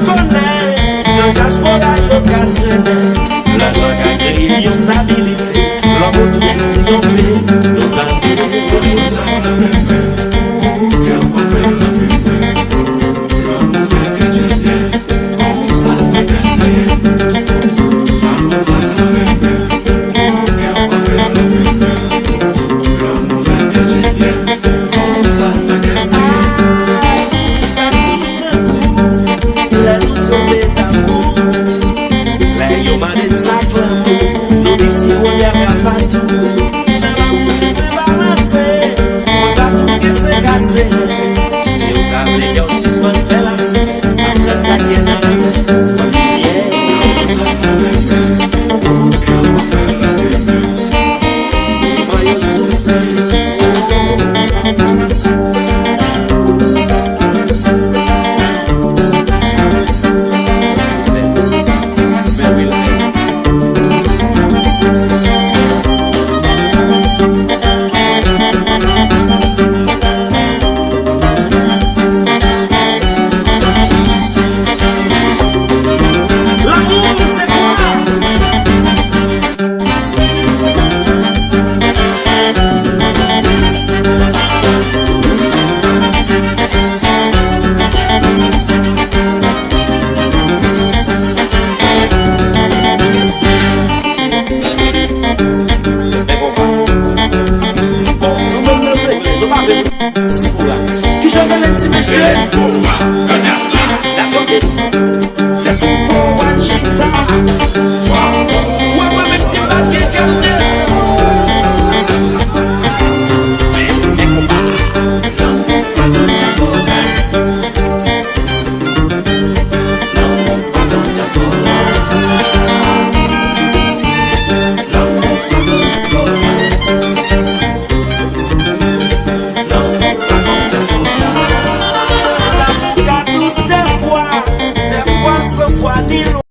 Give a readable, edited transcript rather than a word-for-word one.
connaît, Jean-Diaspora yo ka traîner. L'argent ka créé une stabilité. L'homme toujours triomphé. Nous si eu tava legal, se esconde pela dança que não que joga lá de cima, c'est son pour one shit.